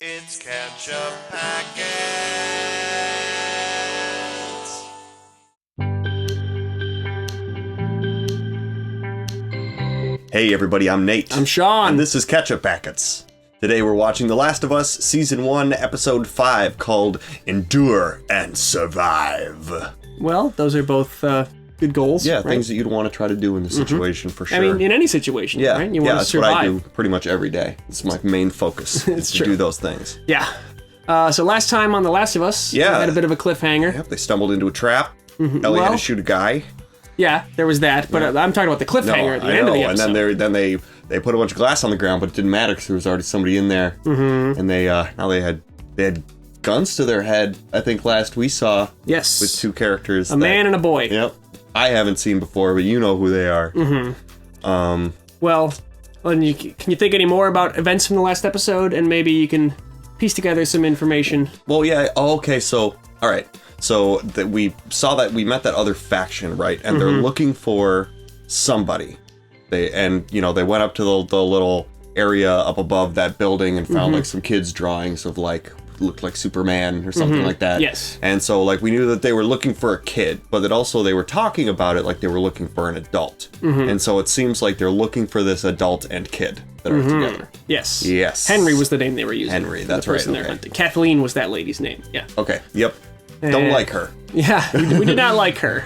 It's Ketchup Packets. Hey everybody, I'm Nate. I'm Sean. And this is Ketchup Packets. Today we're watching The Last of Us Season 1, Episode 5, called Endure and Survive. Well, those are both good goals. Yeah, right? things that you'd want to try to do in this situation for sure. I mean, in any situation, yeah, right? You want to that's survive. what I do pretty much every day. It's my main focus, is to true. do those things. Yeah. So last time on The Last of Us, we had a bit of a cliffhanger. Yep, they stumbled into a trap. Ellie had to shoot a guy. Yeah, there was that, but I'm talking about the cliffhanger at the end of the episode. And then they put a bunch of glass on the ground, but it didn't matter because there was already somebody in there. Mm-hmm. And they had guns to their head. I think last we saw. Yes. With two characters. A man and a boy. Yep. I haven't seen before, but you know who they are. Mm-hmm. Well, can you think any more about events from the last episode, and maybe you can piece together some information? Well, yeah. Oh, okay. So, all right. So that we saw that we met that other faction, right? And they're looking for somebody. They went up to the little area up above that building and found like some kids' drawings of like looked like Superman or something like that. Yes. And so like we knew that they were looking for a kid, but that also they were talking about it like they were looking for an adult. And so it seems like they're looking for this adult and kid that are together. Yes. Yes. Henry was the name they were using. Henry, that's the person right. they're Okay. hunting. Kathleen was that lady's name. Yeah. Okay. Yep. Don't like her. Yeah, we did not like her.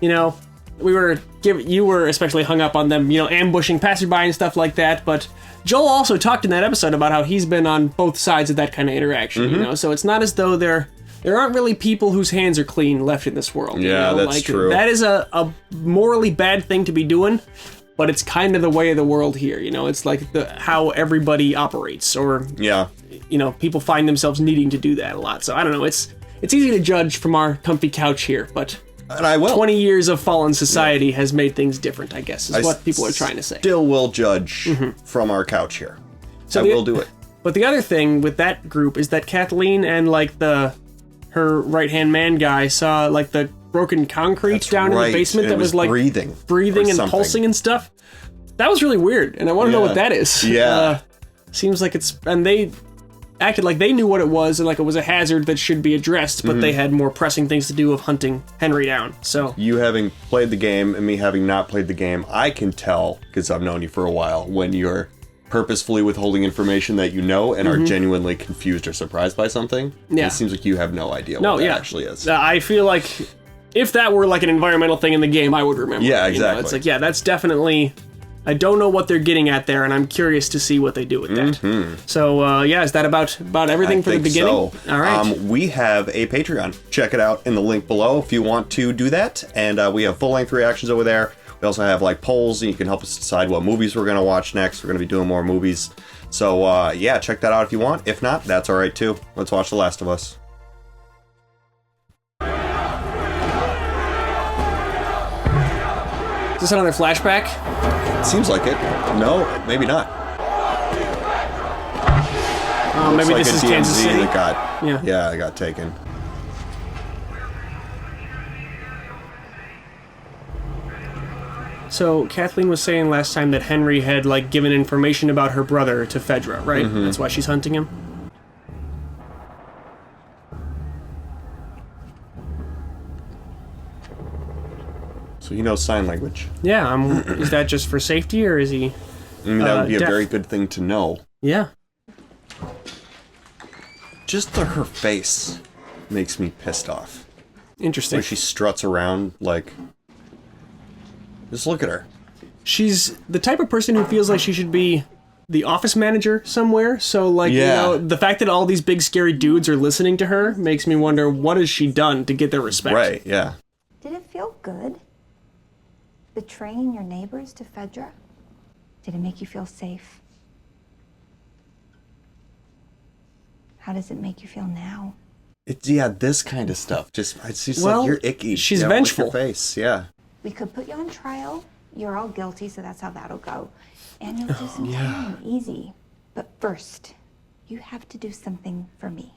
You were especially hung up on them, ambushing passerby and stuff like that. But Joel also talked in that episode about how he's been on both sides of that kind of interaction. So it's not as though there aren't really people whose hands are clean left in this world. Yeah, that's true. That is a morally bad thing to be doing. But it's kind of the way of the world here, It's like how everybody operates, or people find themselves needing to do that a lot. So I don't know. It's easy to judge from our comfy couch here, but And I will. 20 years of fallen society has made things different, I guess, is what people are trying to say. Still will judge from our couch here. So I will do it. But the other thing with that group is that Kathleen and her right-hand man guy saw the broken concrete down in the basement and that was like breathing and something. pulsing and stuff. That was really weird, and I want to know what that is. Yeah. Seems like and they acted like they knew what it was and like it was a hazard that should be addressed, but they had more pressing things to do of hunting Henry down. So you having played the game and me having not played the game, I can tell, because I've known you for a while, when you're purposefully withholding information that you know and are genuinely confused or surprised by something. Yeah. It seems like you have no idea what that actually is. I feel like if that were like an environmental thing in the game, I would remember. Yeah, exactly. It's like, that's definitely... I don't know what they're getting at there, and I'm curious to see what they do with that. So, is that about everything for the beginning? So. All right. We have a Patreon. Check it out in the link below if you want to do that. And we have full-length reactions over there. We also have polls, and you can help us decide what movies we're going to watch next. We're going to be doing more movies. So, check that out if you want. If not, that's all right, too. Let's watch The Last of Us. Is this another flashback? Seems like it. No, maybe not. Maybe like this is a DMZ Kansas City. that got, it got taken. So Kathleen was saying last time that Henry had given information about her brother to Fedra, right? That's why she's hunting him. So he knows sign language. Yeah, is that just for safety, or is he... I mean, that would be a very good thing to know. Yeah. Just her face makes me pissed off. Interesting. Where she struts around, just look at her. She's the type of person who feels like she should be the office manager somewhere. So, the fact that all these big, scary dudes are listening to her makes me wonder, what has she done to get their respect? Right, yeah. Did it feel good? Betraying your neighbors to Fedra? Did it make you feel safe? How does it make you feel now? It's this kind of stuff. It's just you're icky. She's vengeful. With your face, yeah. We could put you on trial. You're all guilty, so that's how that'll go. And you'll do some time, easy. But first, you have to do something for me.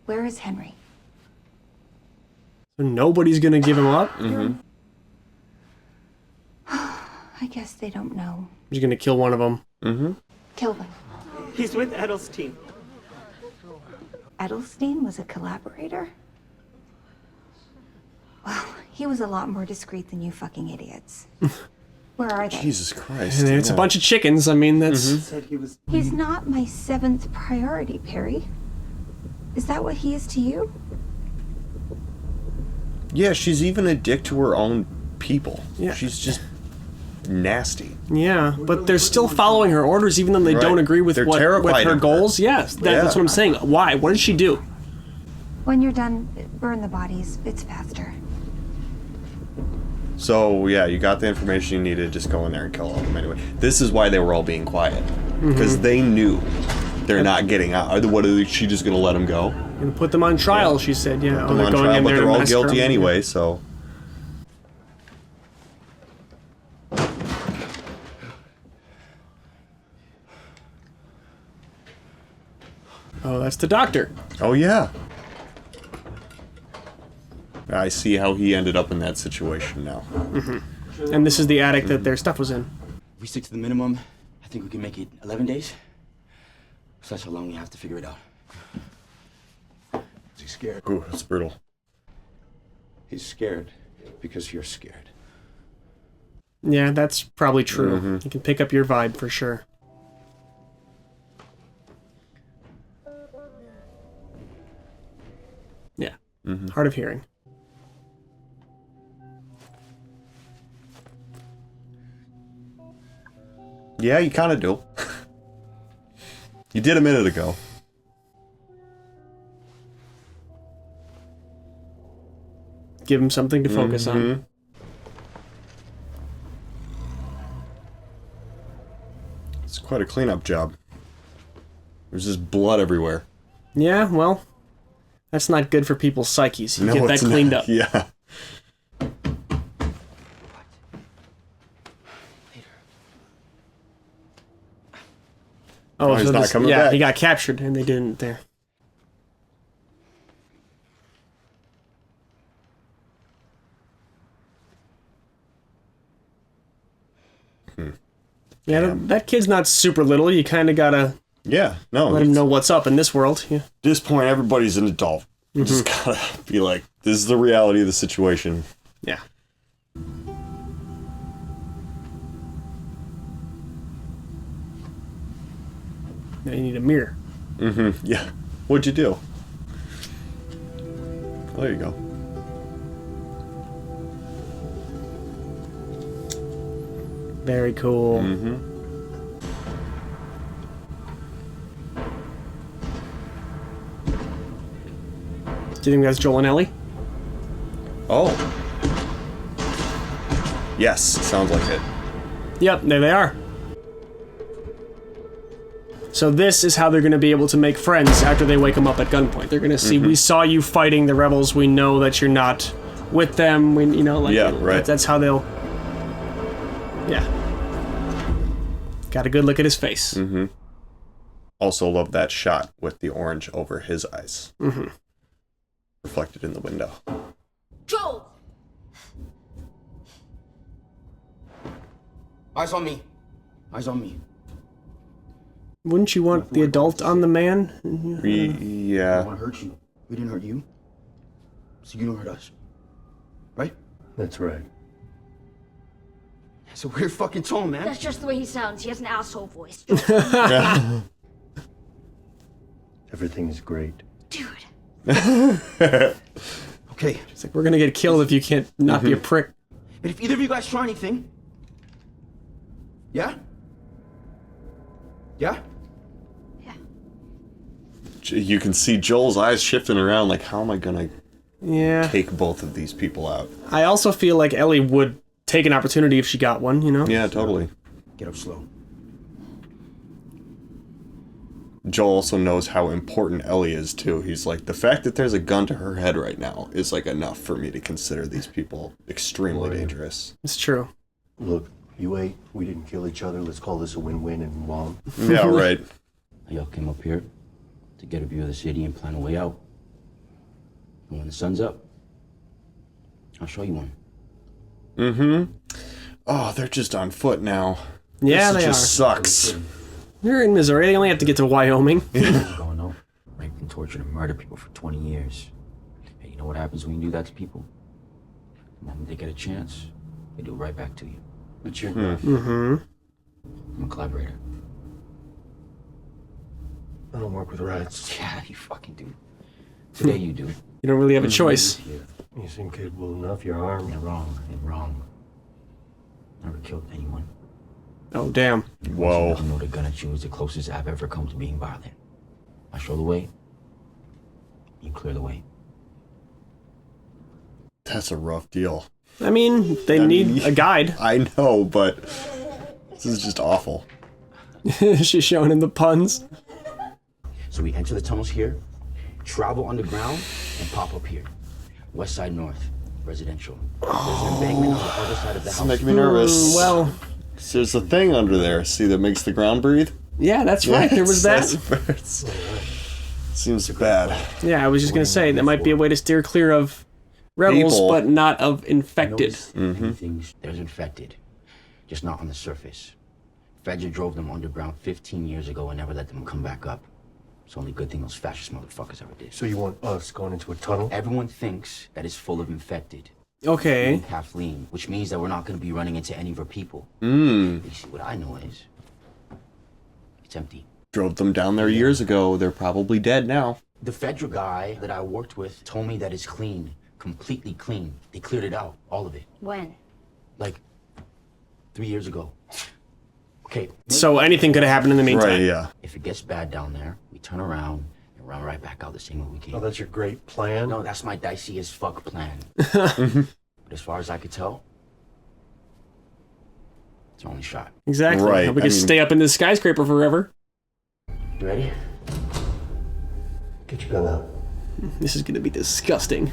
Where is Henry? So nobody's gonna give him up? I guess they don't know. He's gonna kill one of them. Kill them. He's with Edel's team. Edelstein was a collaborator? Well, he was a lot more discreet than you fucking idiots. Where are they? Jesus Christ. It's a bunch of chickens. I mean, that's... Said he was. He's not my 7th priority, Perry. Is that what he is to you? Yeah, she's even a dick to her own people. Yeah. She's just nasty. Yeah, but they're still following her orders even though they Right. don't agree with They're with terrified her of her. goals. Yes, that's what I'm saying. Why? What did she do? When you're done, burn the bodies. It's faster. So, yeah, you got the information you needed. Just go in there and kill all of them anyway. This is why they were all being quiet. Because they knew they're not getting out. What is she just going to let them go? And put them on trial, she said. Yeah, Them on trial, but they're all guilty anyway, so... Oh, that's the doctor. Oh, yeah. I see how he ended up in that situation now. And this is the attic that their stuff was in. If we stick to the minimum, I think we can make it 11 days. So that's how long we have to figure it out. Is he scared? Ooh, that's brutal. He's scared because you're scared. Yeah, that's probably true. You can pick up your vibe for sure. Yeah, hard of hearing. Yeah, you kind of do. You did a minute ago. Give him something to focus on. It's quite a cleanup job. There's just blood everywhere. Yeah, well, that's not good for people's psyches. You No, get that it's cleaned not. up. Yeah. Oh, he's not coming yeah, back. he got captured and they didn't there. Yeah, that kid's not super little. You kind of gotta Yeah, no. let him know what's up in this world. Yeah. At this point, everybody's an adult. You just gotta be like, this is the reality of the situation. Yeah. Now you need a mirror. Yeah. What'd you do? There you go. Very cool. Do you think that's Joel and Ellie? Oh. Yes, sounds like it. Yep, there they are. So this is how they're going to be able to make friends after they wake them up at gunpoint. They're going to see, we saw you fighting the rebels. We know that you're not with them. We, you know, like, Yeah, right. That's how they'll. Yeah. Got a good look at his face. Also love that shot with the orange over his eyes. Reflected in the window. Joel! Eyes on me. Eyes on me. Wouldn't you want the adult on the man? I Yeah. don't want to hurt you. We didn't hurt you. So you don't hurt us. Right? That's right. It's a weird fucking tone, man. That's just the way he sounds. He has an asshole voice. Everything is great. Dude. Okay. It's like, we're going to get killed if you can't not be a prick. But if either of you guys try anything... Yeah? Yeah? You can see Joel's eyes shifting around like, how am I gonna Yeah. take both of these people out? I also feel like Ellie would take an opportunity if she got one, you know? Yeah, totally. Get up slow. Joel also knows how important Ellie is, too. He's like, the fact that there's a gun to her head right now is, like, enough for me to consider these people extremely dangerous. It's true. Look, you ate, we didn't kill each other. Let's call this a win-win and move on. Yeah, right. Y'all came up here to get a view of the city and plan a way out. And when the sun's up, I'll show you one. Oh, they're just on foot now. Yeah, this they just are. sucks. They're in Missouri. They only have to get to Wyoming. Going on. Right and tortured and murdered people for 20 years. Hey, you know what happens when you do that to people? The moment they get a chance, they do it right back to you. But you're I'm a collaborator. I don't work with rats. Yeah, you fucking do. Today you do. You don't really have a choice. Yeah. You seem capable enough. You're armed. You're wrong. You're wrong. Never killed anyone. Oh, damn. Whoa. I know they're gonna choose the closest I've ever come to being violent. I show the way. You clear the way. That's a rough deal. I mean, they need a guide. I know, but this is just awful. She's showing him the puns. So we enter the tunnels here, travel underground, and pop up here. West side north, residential. There's an embankment on the other side of the It's house. making me nervous. Well, There's a thing under there, see, that makes the ground breathe? yeah, that's right. There was that. Seems bad. Yeah, I was just gonna say that might be a way to steer clear of rebels, People. but not of infected. Many things, there's infected, just not on the surface. Fedra drove them underground 15 years ago and never let them come back up. It's the only good thing those fascist motherfuckers ever did. So you want us going into a tunnel? Everyone thinks that it's full of infected. Okay. And Kathleen, which means that we're not going to be running into any of her people. Hmm. You see, what I know is, it's empty. Drove them down there years ago. They're probably dead now. The Fedra guy that I worked with told me that it's clean, completely clean. They cleared it out, all of it. When? Like 3 years ago. Okay. So anything could have happened in the meantime. Right, yeah. If it gets bad down there, we turn around and run right back out the same way we came. Oh, that's your great plan? No, that's my dicey as fuck plan. But as far as I could tell, it's our only shot. Exactly. Right, We could stay up in this skyscraper forever. You ready? Get your gun out. This is gonna be disgusting.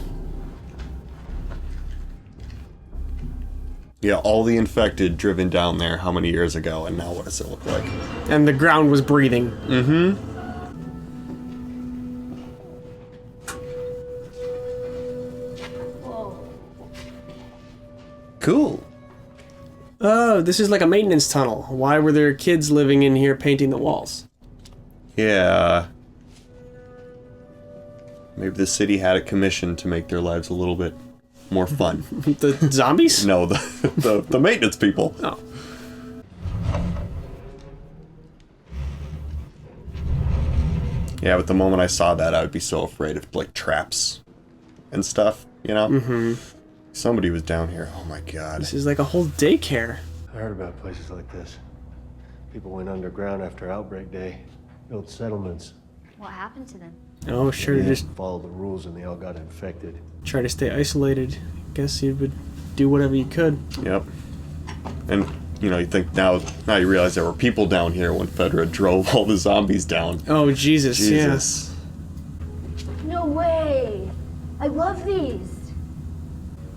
Yeah, all the infected driven down there how many years ago, and now what does it look like? And the ground was breathing. Cool. Oh, this is like a maintenance tunnel. Why were there kids living in here painting the walls? Yeah. Maybe the city had a commission to make their lives a little bit more fun. The zombies? No, the maintenance people. Oh. Yeah, but the moment I saw that, I would be so afraid of, like, traps and stuff, you know? Mm-hmm. Somebody was down here. Oh, my God. This is like a whole daycare. I heard about places like this. People went underground after outbreak day, built settlements. What happened to them? Oh, sure, They to just didn't follow the rules and they all got infected. try to stay isolated. Guess you would do whatever you could. Yep. And, you know, you think now you realize there were people down here when Fedra drove all the zombies down. Oh, Jesus, Jesus. No way! I love these!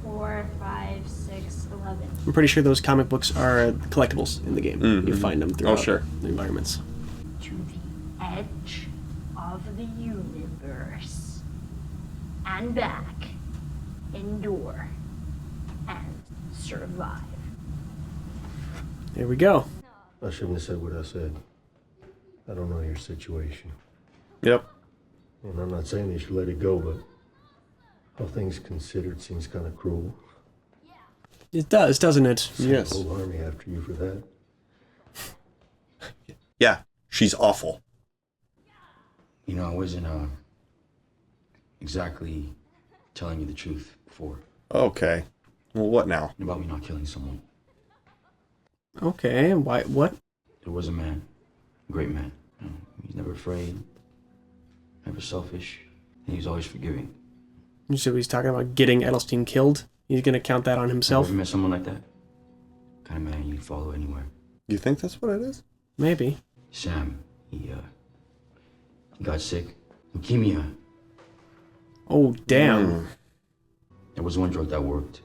4, 5, 6, 11. I'm pretty sure those comic books are collectibles in the game. You find them throughout sure. the environments. To the edge of the universe. And back. Endure. And survive. There we go. I shouldn't have said what I said. I don't know your situation. Yep. And I'm not saying you should let it go, but all things considered seems kind of cruel. It does, doesn't it? Yes. Whole army after you for that. Yeah, she's awful. You know, I wasn't exactly telling you the truth before Okay. Well, what now? about me not killing someone. Okay, why? What? There was a man, a great man. You know, he's never afraid, never selfish, and he's always forgiving. So he's talking about getting Edelstein killed. He's gonna count that on himself. Ever met someone like that? Kind of man you'd follow anywhere. You think that's what it is? Maybe. Sam, he got sick, leukemia. Oh, damn. There was one drug that worked,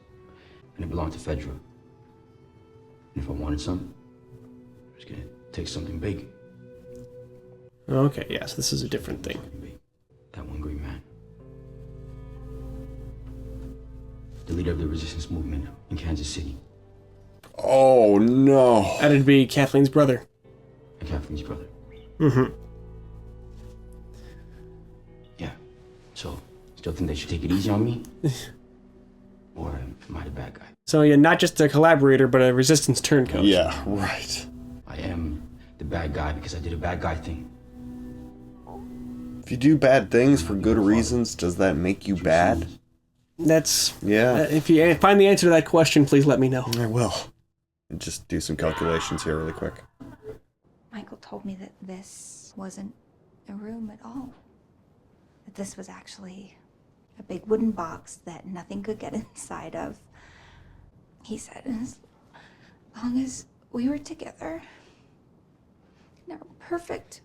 and it belonged to Fedra. And if I wanted some, I was gonna take something big. Okay, yes, this is a different thing. Something big. That one great man. The leader of the resistance movement in Kansas City. Oh, no. That'd be Kathleen's brother. And Kathleen's brother. So, still think they should take it easy on me? Or am I the bad guy? So you're not just a collaborator, but a resistance turncoat. Yeah, right. I am the bad guy because I did a bad guy thing. If you do bad things for good reasons, does that make you bad? That's... Yeah. if you find the answer to that question, please let me know. I will. Just do some calculations here really quick. Michael told me that this wasn't a room at all. That this was actually a big wooden box that nothing could get inside of. He said, as long as we were together in our perfect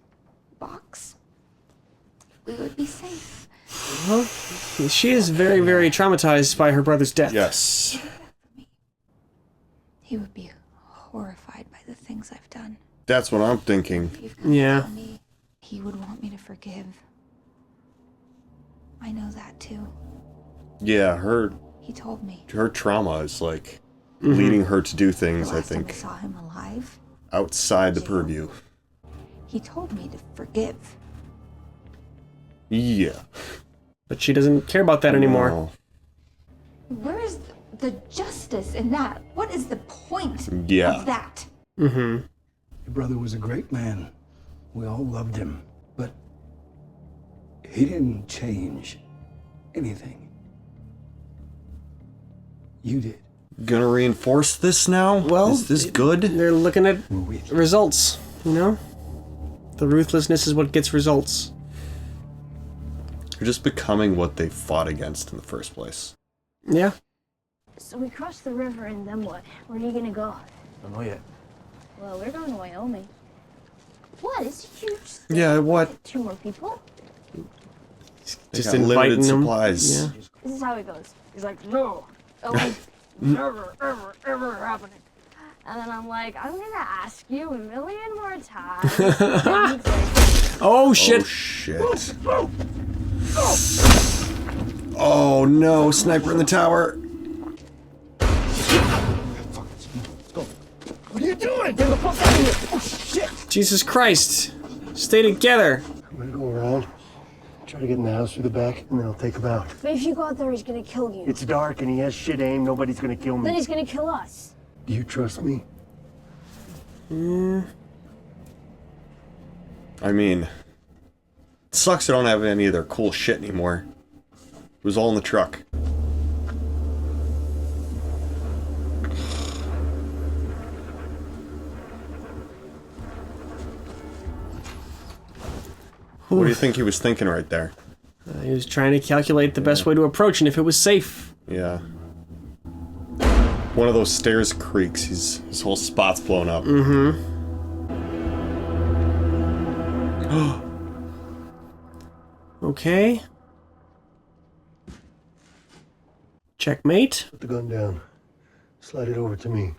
box, we would be safe. Well, she is very, very traumatized by her brother's death. Yes. He would be horrified by the things I've done. That's what I'm thinking. If you've come to Yeah. tell me, he would want me to forgive. I know that too. Yeah, her He told me. trauma is like leading her to do The things, I last time I think, saw him alive, outside the purview. he told me to forgive. Yeah. But she doesn't care about that anymore. No. Where is the justice in that? What is the point Yeah. of that? Mm-hmm. Your brother was a great man. We all loved him. But he didn't change anything. You did. Gonna reinforce this now? Well, is this good? They're looking at We're with you. results, you know? The ruthlessness is what gets results. You're just becoming what they fought against in the first place. Yeah. So we crossed the river and then what? Where are you gonna go? Don't know yet. Well, we're going to Wyoming. What? It's a huge state. Yeah, what? 2 more people? They Just got inviting limited them. supplies. Yeah. This is how it goes. He's like, no. Oh, never, ever, ever happening. And then I'm like, I'm gonna ask you a million more times. And he's like, Oh, shit. Oh, shit. Oh, no. Sniper in the tower. What are you doing? Get the fuck out of here! Oh, shit! Jesus Christ. Stay together. I'm gonna go around, try to get in the house through the back, and then I'll take him out. but if you go out there, he's gonna kill you. It's dark and he has shit aim. Nobody's gonna kill Then me. he's gonna kill us. Do you trust me? I mean, it sucks I don't have any of their cool shit anymore. It was all in the truck. What do you think he was thinking right there? He was trying to calculate the best way to approach and if it was safe. Yeah. One of those stairs creaks. His whole spot's blown up. Okay. Checkmate. Put the gun down. Slide it over to me.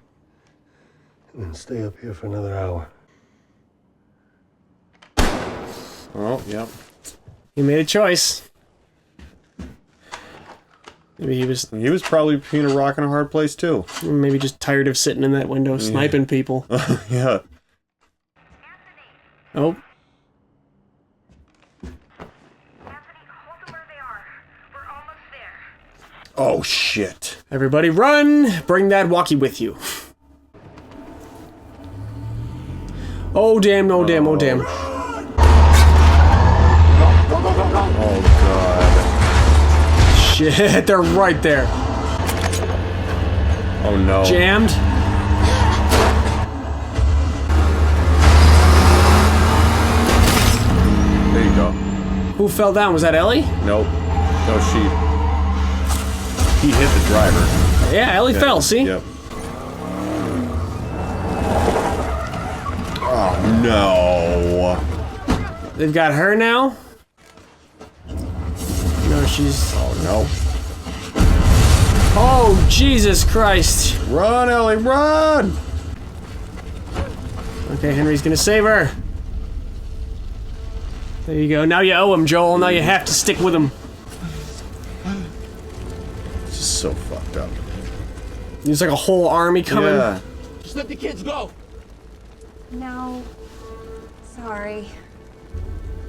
And then stay up here for another hour. Oh, yep. He made a choice. Maybe he was Probably between a rock and a hard place too. maybe just tired of sitting in that window sniping people. Yeah. Oh, Oh shit. everybody run! Bring that walkie with you. Oh damn, oh damn, oh damn. Oh god. Shit, they're right there. Oh no. Jammed. There you go. Who fell down? Was that Ellie? Nope. No, he hit the driver. Yeah, Ellie fell, see? Yep. Oh no. They've got her now. No, she's... Oh no. Oh, Jesus Christ. Run, Ellie, run! Okay, Henry's gonna save her. There you go. Now you owe him, Joel. Now you have to stick with him. This is so fucked up. There's like a whole army coming. Yeah. Just let the kids go! No. Sorry.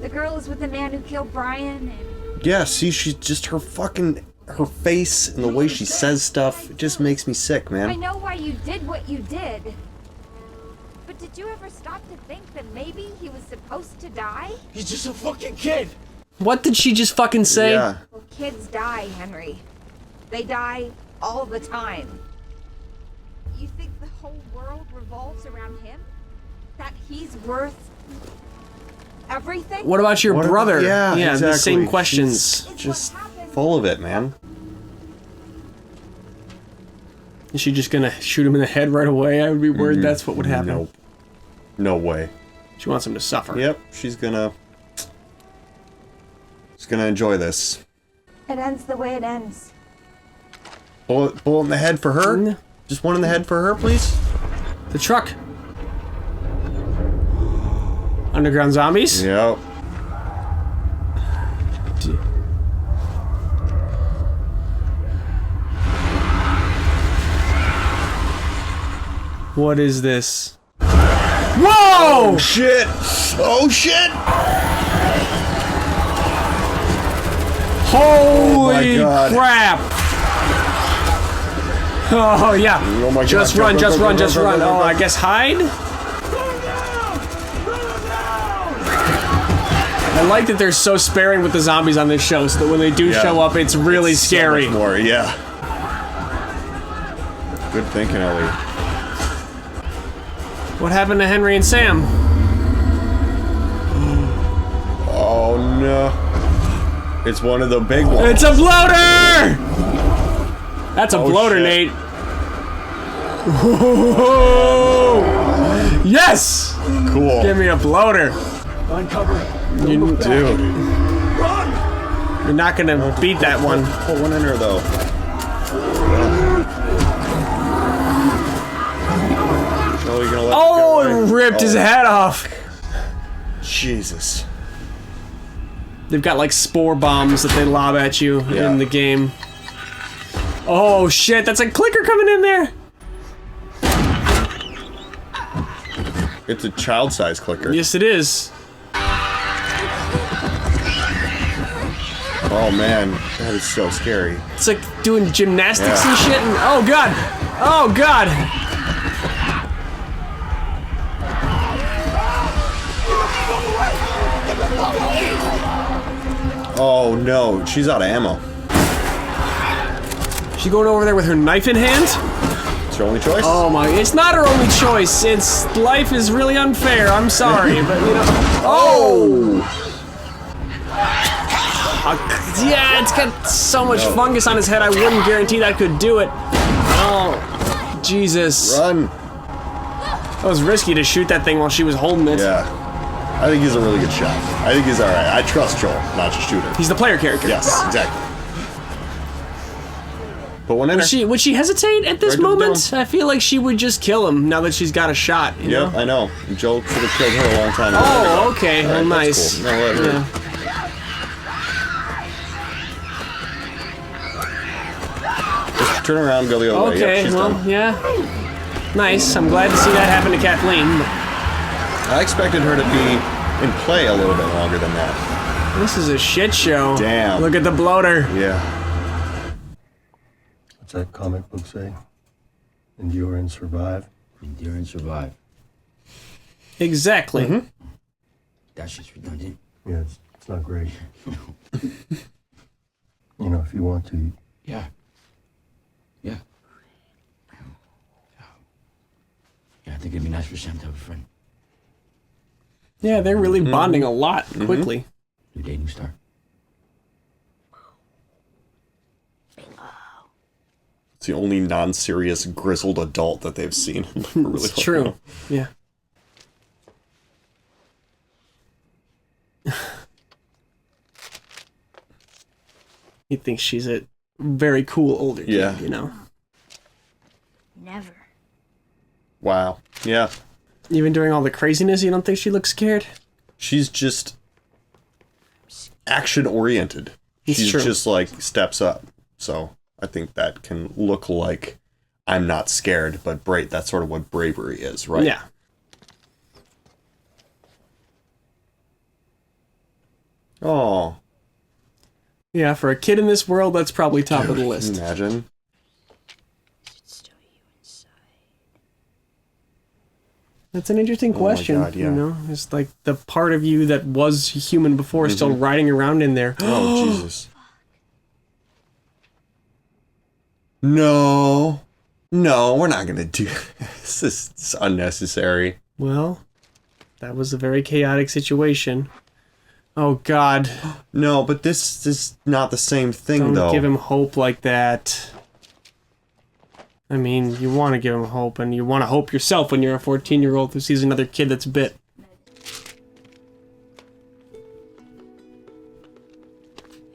The girl is with the man who killed Brian, and Yeah, see, she's just her face and the way she says stuff, it just makes me sick, man. I know why you did what you did. But did you ever stop to think that maybe he was supposed to die? He's just a fucking kid. What did she just fucking say? Yeah. Well, kids die, Henry. They die all the time. You think the whole world revolves around him? That he's worth everything? What about your What brother? about- yeah, the exactly. same questions. It's Just what happened. full of it, man. Is she just gonna shoot him in the head right away? I would be worried that's what would happen. Nope. No way. She wants him to suffer. Yep, she's gonna enjoy this. It ends the way it ends. Bullet in the head for her? Mm. Just one in the head for her, please? The truck. Underground zombies? Yep. What is this? Whoa! Shit! Oh shit! Holy God. crap! Oh yeah. Oh my God. Just Go, run, go, just go, run, go, just go, run. go, go, Oh, go. I guess hide? I like that they're so sparing with the zombies on this show, so that when they do Yeah. show up, it's really So scary. much more, yeah. Good thinking, Ellie. What happened to Henry and Sam? Oh no. It's one of the big ones. It's a bloater! That's a Oh, bloater, shit. Nate. Whoa! Yes! Cool. Give me a bloater. Uncover. You, Dude. you're not gonna beat that one. Put one in her, though. Oh, you're gonna let Oh, it go, it right? ripped his Oh, head off. Jesus. They've got like spore bombs that they lob at you Yeah. in the game. Oh shit, that's a clicker coming in there. It's a child-sized clicker. Yes, it is. Oh man, that is so scary. It's like doing gymnastics Yeah. and shit. And oh god, oh god. Oh no, she's out of ammo. She going over there with her knife in hand? It's your only choice? Oh my, it's not her only choice. It's, life is really unfair. I'm sorry, but you know. Oh! Yeah, it's got so much fungus on his head, I wouldn't guarantee that could do it. Oh, Jesus. Run! That was risky to shoot that thing while she was holding it. Yeah. I think he's a really good shot. I think he's alright. I trust Joel, not just shooter. He's the player character. Yes, exactly. Put one in her. Would she hesitate at this Right to the moment? dome. I feel like she would just kill him now that she's got a shot. You Yep, know? I know. Joel should have killed her a long time ago. Oh, okay. All right, Well, that's nice. cool. No, let her. Yeah. Just turn around, go the other way. Yep, Okay, she's well, done. yeah. Nice. I'm glad to see that happen to Kathleen. I expected her to be in play a little bit longer than that. This is a shit show. Damn. Look at the bloater. Yeah. What's that comic book say? Endure and survive. Endure and survive. Exactly. Mm-hmm. That shit's redundant. Yeah, it's not great. You know, if you want to, Yeah. Yeah. Yeah, I think it'd be nice for Sam to have a friend. Yeah, they're really Mm-hmm. bonding a lot quickly. New day, new start. It's the only non-serious grizzled adult that they've seen. Really It's true. Yeah. He thinks she's a very cool older kid, Yeah. you know? Never. Wow. Yeah. Even during all the craziness, you don't think she looks scared? She's just action-oriented. It's She's true. just like steps up. So I think that can look like I'm not scared, but that's sort of what bravery is, right? Yeah. Oh. Yeah, for a kid in this world, that's probably top of the Can list. you imagine? That's an interesting question. God, yeah. You know, it's like the part of you that was human before is still riding around in there. Oh, Jesus. No. No, we're not gonna do this. This is unnecessary. Well, that was a very chaotic situation. Oh, God. No, but this is not the same thing, Don't though. give him hope like that. I mean, you want to give him hope, and you want to hope yourself when you're a 14-year-old who sees another kid that's bit.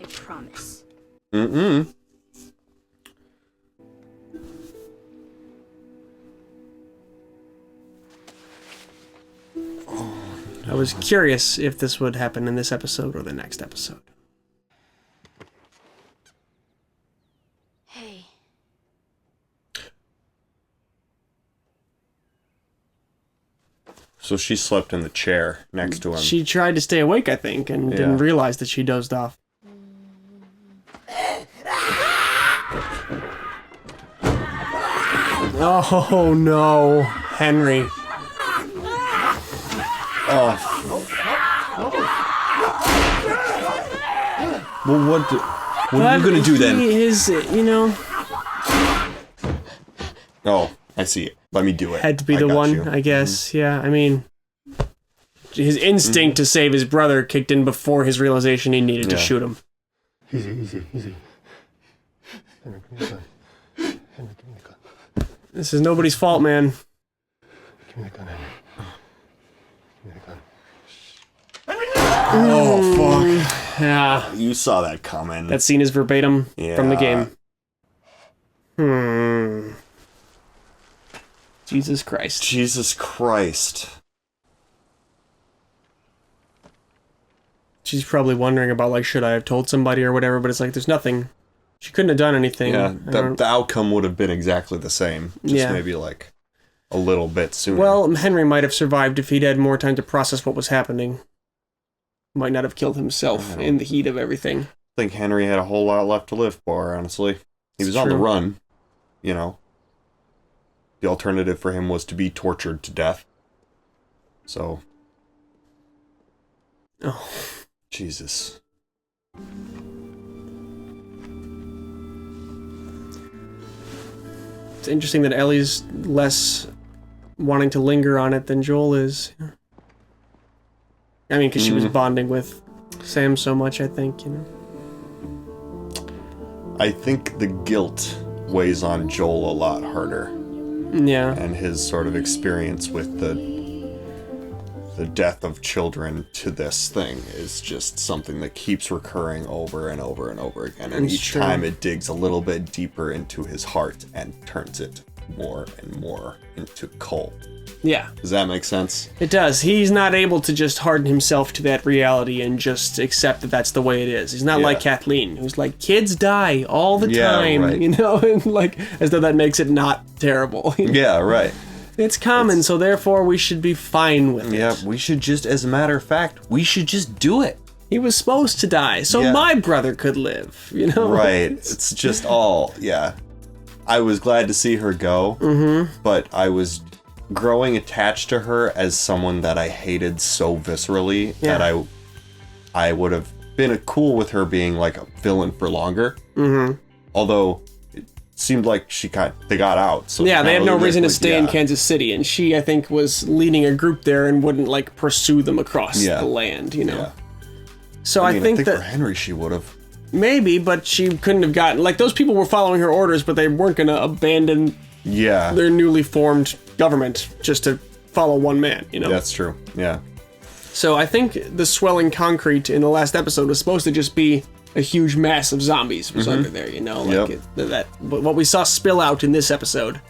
I promise. Mm-mm. I was curious if this would happen in this episode or the next episode. Hey. So she slept in the chair next to him. She tried to stay awake, I think, and didn't realize that she dozed off. Oh, no. Henry. Oh. Well, what are you gonna do then? He is, you know, Oh, I see it. Let me do it. had to be I the got one, you. I guess. Yeah, I mean, his instinct to save his brother kicked in before his realization he needed to Yeah. shoot him. Easy, easy, easy. Henry, give me the gun. Henry, give me the gun. This is nobody's fault, man. Give me the gun, Henry. Give me the gun. Oh, fuck. Yeah, You saw that coming. that scene is verbatim from the Yeah. game. Jesus Christ. Jesus Christ. She's probably wondering about, like, should I have told somebody or whatever, but it's like, there's nothing. She couldn't have done anything. Yeah, I don't- the outcome would have been exactly the same. Just Yeah. maybe like a little bit sooner. Well, Henry might have survived if he'd had more time to process what was happening. Might not have killed himself in the heat of everything. I think Henry had a whole lot left to live for, honestly. He was on the true. run, you know. The alternative for him was to be tortured to death. So. Oh. Jesus. It's interesting that Ellie's less wanting to linger on it than Joel is. I mean, because she was bonding with Sam so much, I think, you know. I think the guilt weighs on Joel a lot harder. Yeah. And his sort of experience with the death of children to this thing is just something that keeps recurring over and over and over again. And That's each true. time it digs a little bit deeper into his heart and turns it more and more into coal. Yeah, Does that make sense? it does. He's not able to just harden himself to that reality and just accept that that's the way it is. He's not Yeah. like Kathleen, who's like, kids die all the Yeah, time, right. you know, and like, as though that makes it not terrible. Yeah, right. It's common, so therefore we should be fine with it. Yeah, we should just, as a matter of fact, we should just do it. He was supposed to die, so Yeah. my brother could live, you know? Right. It's just all, yeah. I was glad to see her go, but I was growing attached to her as someone that I hated so viscerally Yeah. that I would have been cool with her being like a villain for longer. Although it seemed like they got out. So Yeah, it's they not had no really reason to like, stay in yeah. Kansas City, and she, I think, was leading a group there and wouldn't, like, pursue them across Yeah. the land, you know? Yeah. So I mean, think for that Henry she would have. maybe, but she couldn't have gotten, like, those people were following her orders, but they weren't going to abandon Yeah. their newly formed government just to follow one man, you know? That's true. Yeah. So I think the swelling concrete in the last episode was supposed to just be a huge mass of zombies was under there, you know? Like Yep. but what we saw spill out in this episode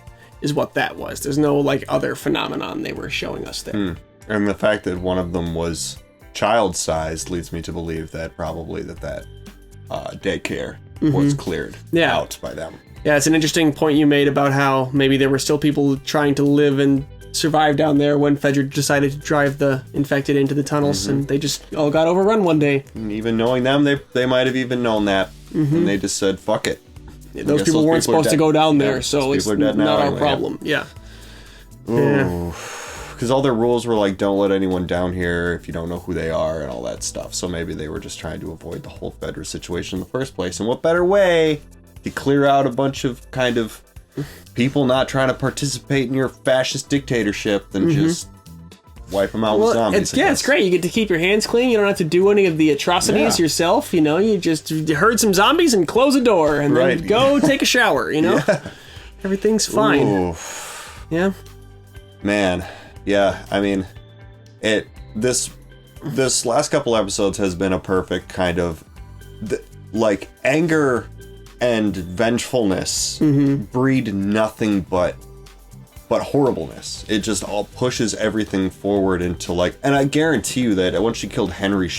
is what that was. There's no, like, other phenomenon they were showing us there. And the fact that one of them was child-sized leads me to believe that probably that daycare was cleared Yeah. out by them. Yeah, it's an interesting point you made about how maybe there were still people trying to live and survive down there when Fedra decided to drive the infected into the tunnels, and they just all got overrun one day. And even knowing them, they might have even known that, and they just said, "Fuck it." Those people weren't supposed to go down there, so it's not our problem. Yeah. Because all their rules were like, don't let anyone down here if you don't know who they are and all that stuff. So maybe they were just trying to avoid the whole Fedra situation in the first place. And what better way to clear out a bunch of kind of people not trying to participate in your fascist dictatorship than just wipe them out with zombies? It's great. You get to keep your hands clean. You don't have to do any of the atrocities yourself. You know, you just herd some zombies and close a door and then go take a shower. You know, everything's fine. Ooh. Yeah. Man. Yeah, I mean, this last couple episodes has been a perfect kind of like anger and vengefulness breed nothing but horribleness. It just all pushes everything forward into like, and I guarantee you that once she killed Henry,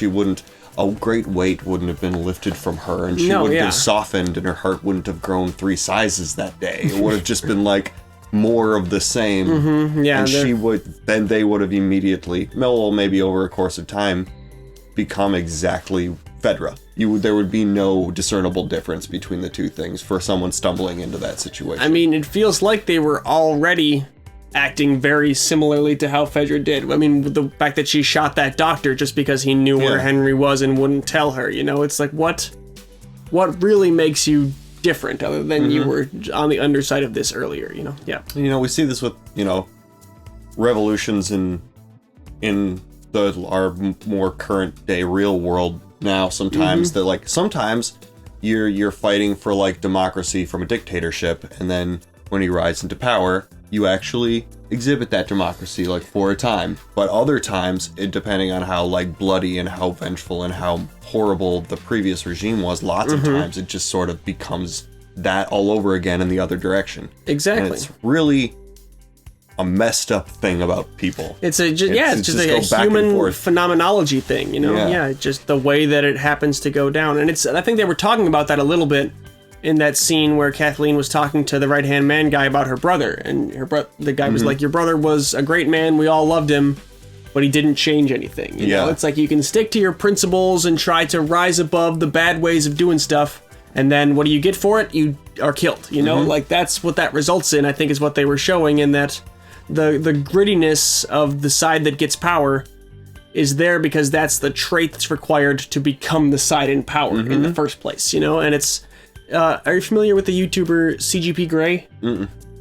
a great weight wouldn't have been lifted from her, and she wouldn't have been softened, and her heart wouldn't have grown 3 sizes that day. It would have just been like more of the same, and they would have immediately, maybe over a course of time, become exactly Fedra. There would be no discernible difference between the two things for someone stumbling into that situation. I mean, it feels like they were already acting very similarly to how Fedra did. I mean, the fact that she shot that doctor just because he knew where Henry was and wouldn't tell her, you know, it's like, what really makes you different other than you were on the underside of this earlier, you know? Yeah. You know, we see this with, you know, revolutions in our more current day real world now. Sometimes that like, sometimes you're fighting for like democracy from a dictatorship, and then when you rise into power, you actually exhibit that democracy like for a time. But other times, depending on how like bloody and how vengeful and how horrible the previous regime was, lots of times it just sort of becomes that all over again in the other direction. Exactly. And it's really a messed up thing about people. It's just a human phenomenology thing, you know? Yeah, just the way that it happens to go down. And I think they were talking about that a little bit in that scene where Kathleen was talking to the right-hand man guy about her brother, and the guy was like, your brother was a great man, we all loved him, but he didn't change anything. You know? It's like you can stick to your principles and try to rise above the bad ways of doing stuff, and then what do you get for it? You are killed, you know? Like, that's what that results in, I think, is what they were showing, in that the grittiness of the side that gets power is there because that's the trait that's required to become the side in power in the first place, you know? And it's... are you familiar with the YouTuber CGP Grey?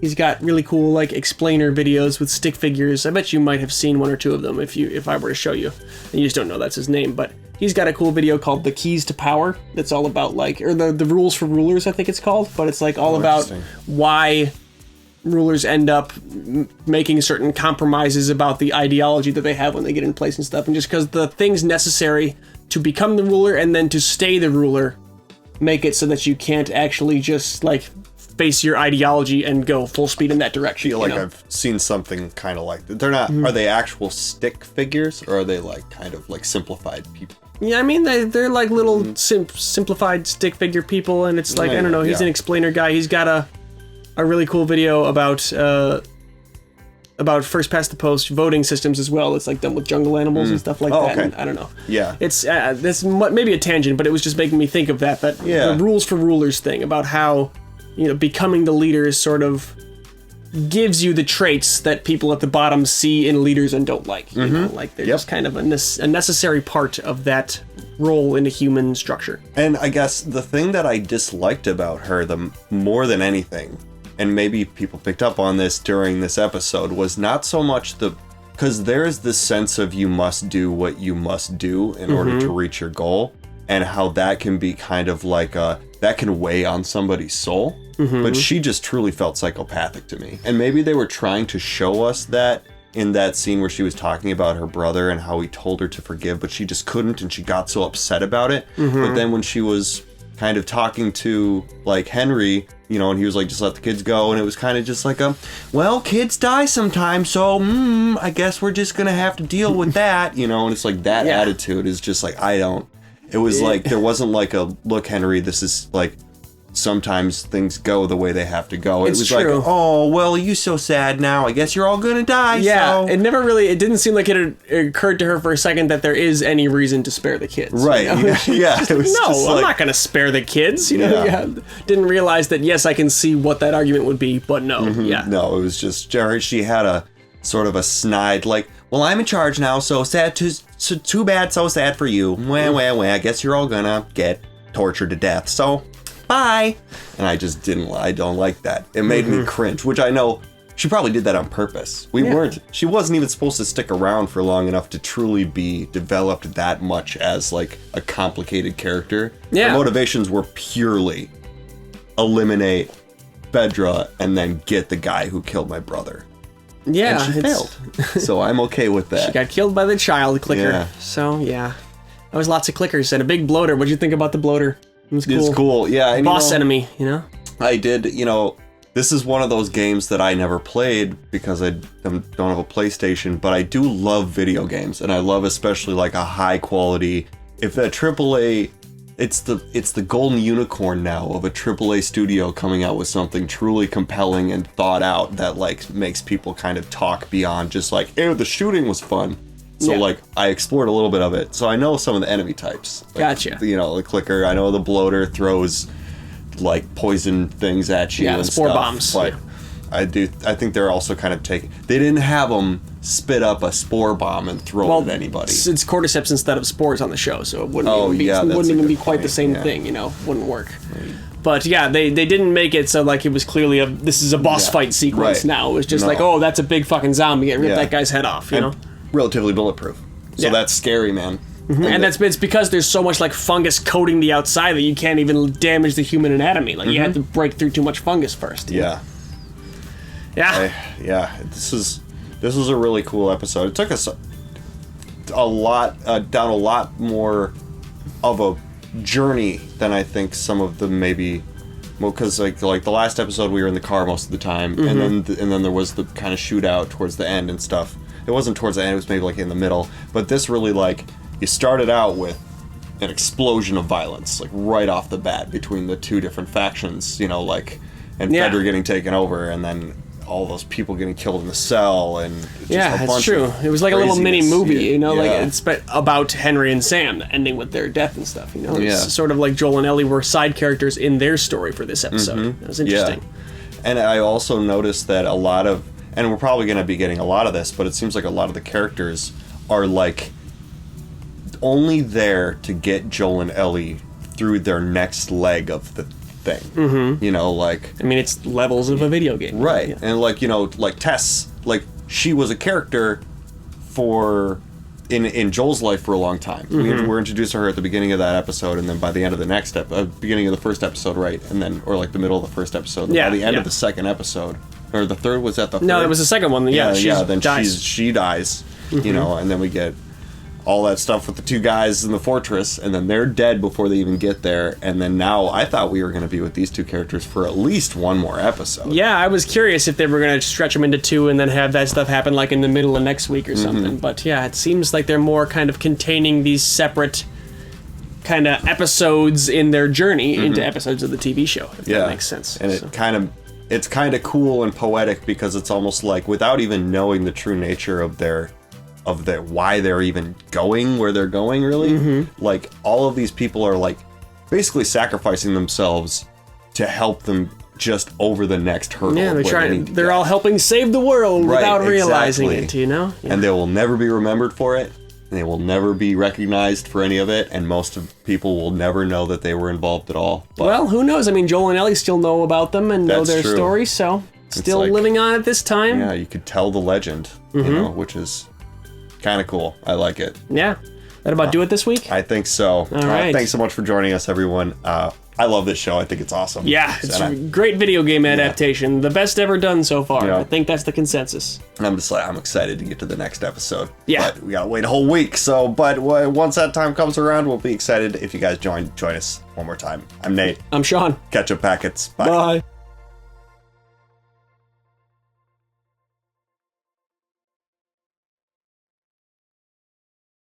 He's got really cool like explainer videos with stick figures. I bet you might have seen one or two of them if I were to show you. And you just don't know that's his name, but he's got a cool video called The Keys to Power that's all about like, or the rules for rulers, I think it's called, but it's like all about why rulers end up making certain compromises about the ideology that they have when they get in place and stuff, and just because the things necessary to become the ruler and then to stay the ruler make it so that you can't actually just like face your ideology and go full speed in that direction. I feel like I've seen something kind of like that. They're not, are they actual stick figures, or are they like kind of like simplified people? Yeah, I mean, they're like little simplified stick figure people, and it's like, I don't know, he's an explainer guy. He's got a really cool video about first past the post voting systems as well. It's like done with jungle animals and stuff like that. Okay. And I don't know. Yeah. It's this maybe a tangent, but it was just making me think of that the rules for rulers thing about how, you know, becoming the leader sort of gives you the traits that people at the bottom see in leaders and don't like. You know, like they're just kind of a necessary part of that role in a human structure. And I guess the thing that I disliked about her the more than anything, and maybe people picked up on this during this episode, was not so much because there is this sense of you must do what you must do in order to reach your goal, and how that can be kind of like that can weigh on somebody's soul. But she just truly felt psychopathic to me. And maybe they were trying to show us that in that scene where she was talking about her brother and how he told her to forgive, but she just couldn't, and she got so upset about it. But then when she was kind of talking to like Henry, you know, and he was like, just let the kids go, and it was kind of just like well, kids die sometimes, so I guess we're just gonna have to deal with that, you know. And it's like that attitude is just like, it was like there wasn't like a look, Henry, this is like sometimes things go the way they have to go. It's it was true. like, oh, well, you so sad now. I guess you're all gonna die. Yeah, so. it didn't seem like it had occurred to her for a second that there is any reason to spare the kids. Right. You know? Yeah. It was No, just I'm like, not going to spare the kids. You know, Yeah. Didn't realize that, yes, I can see what that argument would be, but no. Yeah. No, it was just Jared. She had a sort of a snide, like, well, I'm in charge now, so sad, too bad, so sad for you. Wah, wah, wah. I guess you're all gonna get tortured to death. So, bye. And I just I don't like that. It made me cringe, which I know she probably did that on purpose. She wasn't even supposed to stick around for long enough to truly be developed that much as like a complicated character. Yeah. Her motivations were purely eliminate Fedra and then get the guy who killed my brother. Yeah. And she failed. So I'm okay with that. She got killed by the child clicker. Yeah. So, yeah. That was lots of clickers and a big bloater. What'd you think about the bloater? It was cool. It's cool. Yeah. And, Boss enemy, you know? I did, this is one of those games that I never played because I don't have a PlayStation, but I do love video games, and I love especially like a high quality. If a AAA, it's the golden unicorn now of a AAA studio coming out with something truly compelling and thought out that like makes people kind of talk beyond just like, ew, the shooting was fun. So like I explored a little bit of it, so I know some of the enemy types. Like, Gotcha. The clicker. I know the bloater throws like poison things at you and spore stuff, bombs. but I think they're also kind of they didn't have them spit up a spore bomb and throw it at anybody. It's cordyceps instead of spores on the show, so it wouldn't that's even a be good quite the point, same yeah. thing, wouldn't work. But yeah, they didn't make it so like it was clearly this is a boss fight sequence now. It was just like, oh, that's a big fucking zombie, and rip that guy's head off, you know? Relatively bulletproof. So that's scary, man. And it's because there's so much like fungus coating the outside that you can't even damage the human anatomy. Like you had to break through too much fungus first. Yeah. This was a really cool episode. It took us a lot down a lot more of a journey than I think some of them maybe. Well, because like the last episode we were in the car most of the time, and then there was the kind of shootout towards the end and stuff. It wasn't towards the end; it was maybe like in the middle. But this really like. You started out with an explosion of violence, like right off the bat between the two different factions, and Fedra getting taken over, and then all those people getting killed in the cell, and just a bunch it's true. of It was like a little mini movie, craziness. like it's about Henry and Sam, ending with their death and stuff. It's sort of like Joel and Ellie were side characters in their story for this episode. It was interesting. Yeah. And I also noticed that a lot of, and we're probably going to be getting a lot of this, but it seems like a lot of the characters are like only there to get Joel and Ellie through their next leg of the thing. I mean, it's levels of a video game. Right. Yeah. And like Tess, like she was a character for in Joel's life for a long time. We were introduced to her at the beginning of that episode, and then by the end of the next beginning of the first episode, right? And then or like the middle of the first episode, and by the end of the second episode, or the third, was that the third? No, it was the second one. Yeah, then dies. she dies, and then we get all that stuff with the two guys in the fortress, and then they're dead before they even get there. And then now I thought we were going to be with these two characters for at least one more episode. Yeah, I was curious if they were going to stretch them into two and then have that stuff happen like in the middle of next week or something. But yeah, it seems like they're more kind of containing these separate kind of episodes in their journey into episodes of the TV show, if that makes sense. And it's kind of cool and poetic because it's almost like without even knowing the true nature of their why they're even going where they're going, really. Like all of these people are like basically sacrificing themselves to help them just over the next hurdle. Yeah, they're all helping save the world without realizing it, Yeah. And they will never be remembered for it, and they will never be recognized for any of it, and most of people will never know that they were involved at all. But well, who knows? I mean, Joel and Ellie still know about them and know their story, so still like, living on at this time. Yeah, you could tell the legend, which is kind of cool. I like it. Yeah. That about do it this week? I think so. All right. Thanks so much for joining us, everyone. I love this show. I think it's awesome. Yeah, it's a great video game adaptation. The best ever done so far. Yeah. I think that's the consensus. I'm excited to get to the next episode. Yeah. But we gotta wait a whole week. So, but once that time comes around, we'll be excited if you guys join us one more time. I'm Nate. I'm Sean. Ketchup Packets. Bye. Bye.